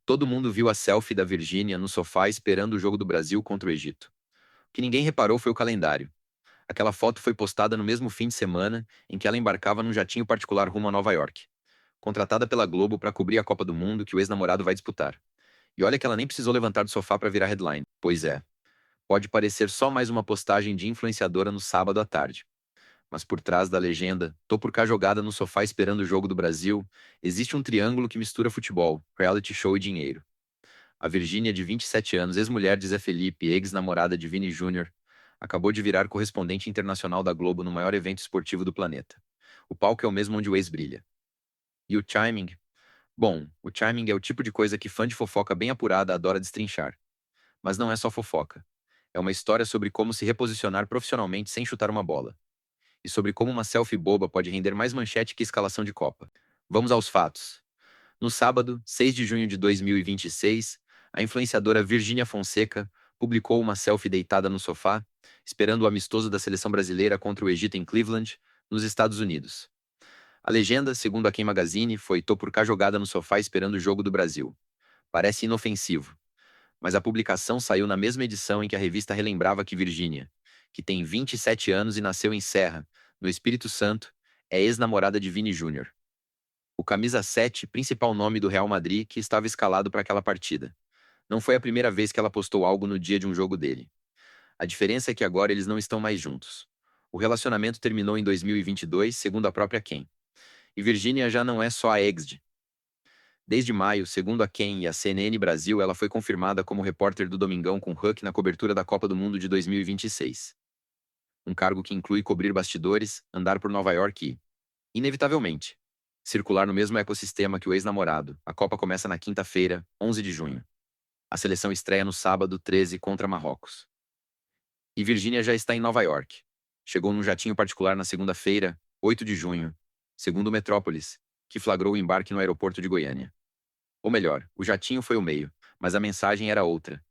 Todo mundo viu a selfie da Virgínia no sofá esperando o jogo do Brasil contra o Egito. O que ninguém reparou foi o calendário. Aquela foto foi postada no mesmo fim de semana em que ela embarcava num jatinho particular rumo a Nova York, contratada pela Globo para cobrir a Copa do Mundo que o ex-namorado vai disputar. E olha que ela nem precisou levantar do sofá para virar headline. Pois é, pode parecer só mais uma postagem de influenciadora no sábado à tarde. Mas por trás da legenda, tô por cá jogada no sofá esperando o jogo do Brasil, existe um triângulo que mistura futebol, reality show e dinheiro. A Virgínia, de 27 anos, ex-mulher de Zé Felipe, ex-namorada de Vini Júnior, acabou de virar correspondente internacional da Globo no maior evento esportivo do planeta. O palco é o mesmo onde o ex brilha. E o timing? Bom, o timing é o tipo de coisa que fã de fofoca bem apurada adora destrinchar. Mas não é só fofoca. É uma história sobre como se reposicionar profissionalmente sem chutar uma bola. E sobre como uma selfie boba pode render mais manchete que escalação de Copa. Vamos aos fatos. No sábado, 6 de junho de 2026, a influenciadora Virgínia Fonseca publicou uma selfie deitada no sofá, esperando o amistoso da seleção brasileira contra o Egito em Cleveland, nos Estados Unidos. A legenda, segundo a Quem Magazine, foi "Tô por cá jogada no sofá esperando o jogo do Brasil". Parece inofensivo, mas a publicação saiu na mesma edição em que a revista relembrava que Virgínia, que tem 27 anos e nasceu em Serra, no Espírito Santo, é ex-namorada de Vini Júnior, o camisa 7, principal nome do Real Madrid, que estava escalado para aquela partida. Não foi a primeira vez que ela postou algo no dia de um jogo dele. A diferença é que agora eles não estão mais juntos. O relacionamento terminou em 2022, segundo a própria Ken. E Virginia já não é só a ex. Desde maio, segundo a Ken e a CNN Brasil, ela foi confirmada como repórter do Domingão com Huck na cobertura da Copa do Mundo de 2026. Um cargo que inclui cobrir bastidores, andar por Nova York e, inevitavelmente, circular no mesmo ecossistema que o ex-namorado. A Copa começa na quinta-feira, 11 de junho. A seleção estreia no sábado, 13, contra Marrocos. E Virgínia já está em Nova York. Chegou num jatinho particular na segunda-feira, 8 de junho, segundo o Metrópolis, que flagrou o embarque no aeroporto de Goiânia. Ou melhor, o jatinho foi o meio, mas a mensagem era outra.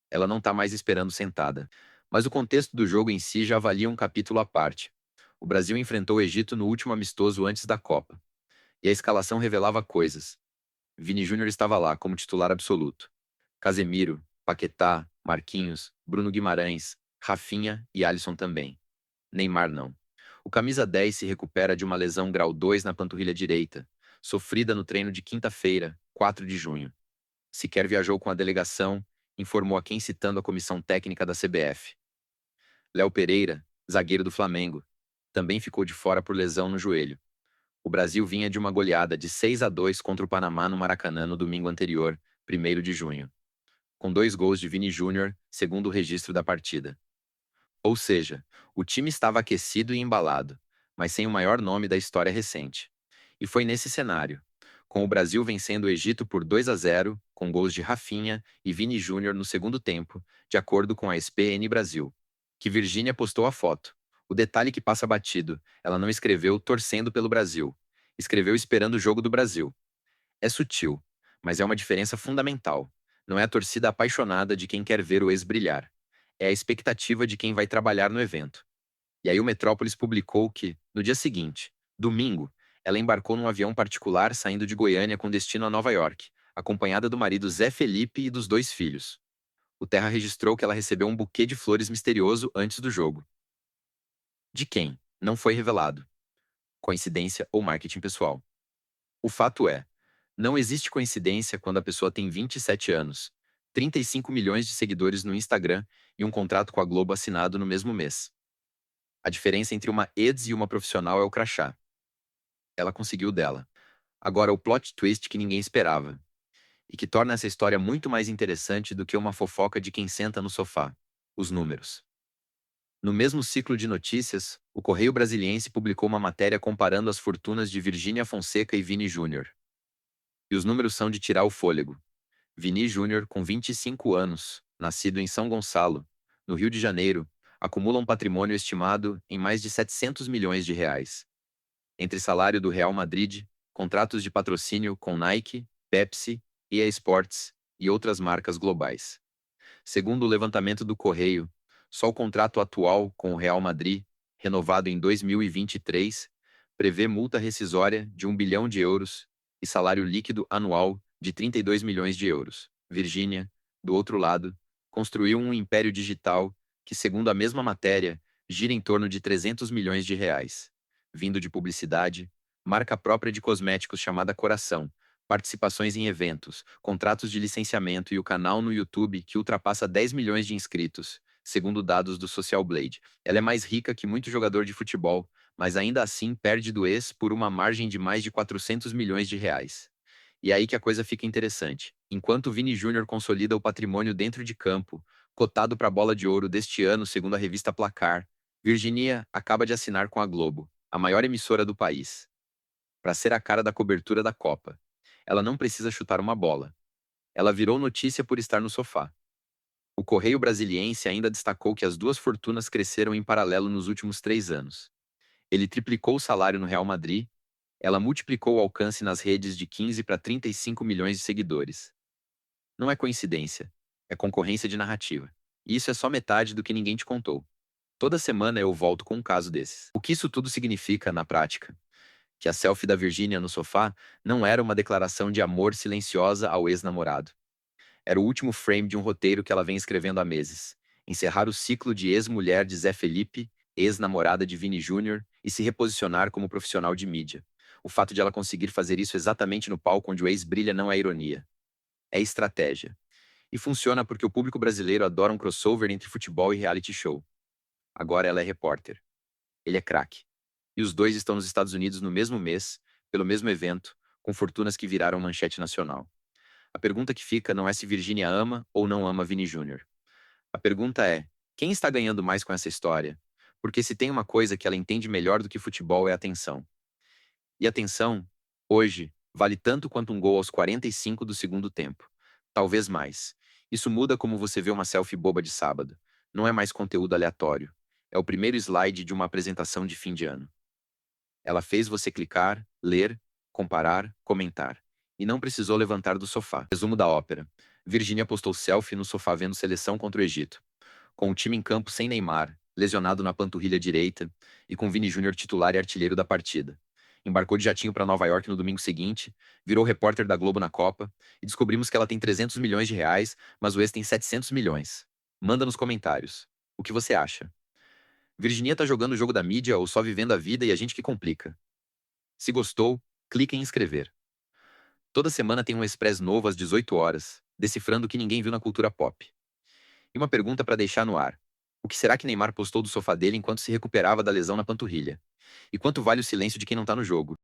Ela não está mais esperando sentada. Mas o contexto do jogo em si já valia um capítulo à parte. O Brasil enfrentou o Egito no último amistoso antes da Copa. E a escalação revelava coisas. Vini Júnior estava lá como titular absoluto. Casemiro, Paquetá, Marquinhos, Bruno Guimarães, Rafinha e Alisson também. Neymar não. O camisa 10 se recupera de uma lesão grau 2 na panturrilha direita, sofrida no treino de quinta-feira, 4 de junho. Sequer viajou com a delegação, informou a quem citando a comissão técnica da CBF. Léo Pereira, zagueiro do Flamengo, também ficou de fora por lesão no joelho. O Brasil vinha de uma goleada de 6-2 contra o Panamá no Maracanã no domingo anterior, 1º de junho, com 2 gols de Vini Júnior, segundo o registro da partida. Ou seja, o time estava aquecido e embalado, mas sem o maior nome da história recente. E foi nesse cenário, com o Brasil vencendo o Egito por 2-0, com gols de Rafinha e Vini Júnior no segundo tempo, de acordo com a ESPN Brasil, que Virgínia postou a foto. O detalhe que passa batido, ela não escreveu torcendo pelo Brasil, escreveu esperando o jogo do Brasil. É sutil, mas é uma diferença fundamental. Não é a torcida apaixonada de quem quer ver o ex brilhar. É a expectativa de quem vai trabalhar no evento. E aí o Metrópolis publicou que, no dia seguinte, domingo, ela embarcou num avião particular saindo de Goiânia com destino a Nova York, acompanhada do marido Zé Felipe e dos 2 filhos. O Terra registrou que ela recebeu um buquê de flores misterioso antes do jogo. De quem? Não foi revelado. Coincidência ou marketing pessoal. O fato é, não existe coincidência quando a pessoa tem 27 anos, 35 milhões de seguidores no Instagram e um contrato com a Globo assinado no mesmo mês. A diferença entre uma ex e uma profissional é o crachá. Ela conseguiu dela. Agora, o plot twist que ninguém esperava, e que torna essa história muito mais interessante do que uma fofoca de quem senta no sofá: os números. No mesmo ciclo de notícias, o Correio Brasiliense publicou uma matéria comparando as fortunas de Virgínia Fonseca e Vini Júnior. E os números são de tirar o fôlego. Vini Júnior, com 25 anos, nascido em São Gonçalo, no Rio de Janeiro, acumula um patrimônio estimado em mais de 700 milhões de reais. Entre salário do Real Madrid, contratos de patrocínio com Nike, Pepsi, EA Sports e outras marcas globais. Segundo o levantamento do Correio, só o contrato atual com o Real Madrid, renovado em 2023, prevê multa rescisória de 1 bilhão de euros e salário líquido anual de 32 milhões de euros. Virgínia, do outro lado, construiu um império digital que, segundo a mesma matéria, gira em torno de 300 milhões de reais, vindo de publicidade, marca própria de cosméticos chamada Coração, participações em eventos, contratos de licenciamento e o canal no YouTube que ultrapassa 10 milhões de inscritos, segundo dados do Social Blade. Ela é mais rica que muito jogador de futebol, mas ainda assim perde do ex por uma margem de mais de 400 milhões de reais. E é aí que a coisa fica interessante. Enquanto Vini Júnior consolida o patrimônio dentro de campo, cotado para a bola de ouro deste ano, segundo a revista Placar, Virginia acaba de assinar com a Globo, a maior emissora do país, para ser a cara da cobertura da Copa. Ela não precisa chutar uma bola. Ela virou notícia por estar no sofá. O Correio Brasiliense ainda destacou que as duas fortunas cresceram em paralelo nos últimos 3 anos. Ele triplicou o salário no Real Madrid, ela multiplicou o alcance nas redes de 15 para 35 milhões de seguidores. Não é coincidência, é concorrência de narrativa. E isso é só metade do que ninguém te contou. Toda semana eu volto com um caso desses. O que isso tudo significa na prática? Que a selfie da Virgínia no sofá não era uma declaração de amor silenciosa ao ex-namorado. Era o último frame de um roteiro que ela vem escrevendo há meses. Encerrar o ciclo de ex-mulher de Zé Felipe, ex-namorada de Vini Júnior, e se reposicionar como profissional de mídia. O fato de ela conseguir fazer isso exatamente no palco onde o ex brilha não é ironia. É estratégia. E funciona porque o público brasileiro adora um crossover entre futebol e reality show. Agora ela é repórter. Ele é craque. E os dois estão nos Estados Unidos no mesmo mês, pelo mesmo evento, com fortunas que viraram manchete nacional. A pergunta que fica não é se Virginia ama ou não ama Vini Júnior. A pergunta é: quem está ganhando mais com essa história? Porque se tem uma coisa que ela entende melhor do que futebol é atenção. E atenção, hoje, vale tanto quanto um gol aos 45 do segundo tempo. Talvez mais. Isso muda como você vê uma selfie boba de sábado. Não é mais conteúdo aleatório. É o primeiro slide de uma apresentação de fim de ano. Ela fez você clicar, ler, comparar, comentar. E não precisou levantar do sofá. Resumo da ópera. Virginia postou selfie no sofá vendo seleção contra o Egito. Com o time em campo sem Neymar, lesionado na panturrilha direita, e com Vini Júnior titular e artilheiro da partida. Embarcou de jatinho para Nova York no domingo seguinte, virou repórter da Globo na Copa, e descobrimos que ela tem 300 milhões de reais, mas o ex tem 700 milhões. Manda nos comentários. O que você acha? Virginia tá jogando o jogo da mídia ou só vivendo a vida e a gente que complica? Se gostou, clique em inscrever. Toda semana tem um Express novo às 18 horas, decifrando o que ninguém viu na cultura pop. E uma pergunta para deixar no ar. O que será que Neymar postou do sofá dele enquanto se recuperava da lesão na panturrilha? E quanto vale o silêncio de quem não tá no jogo?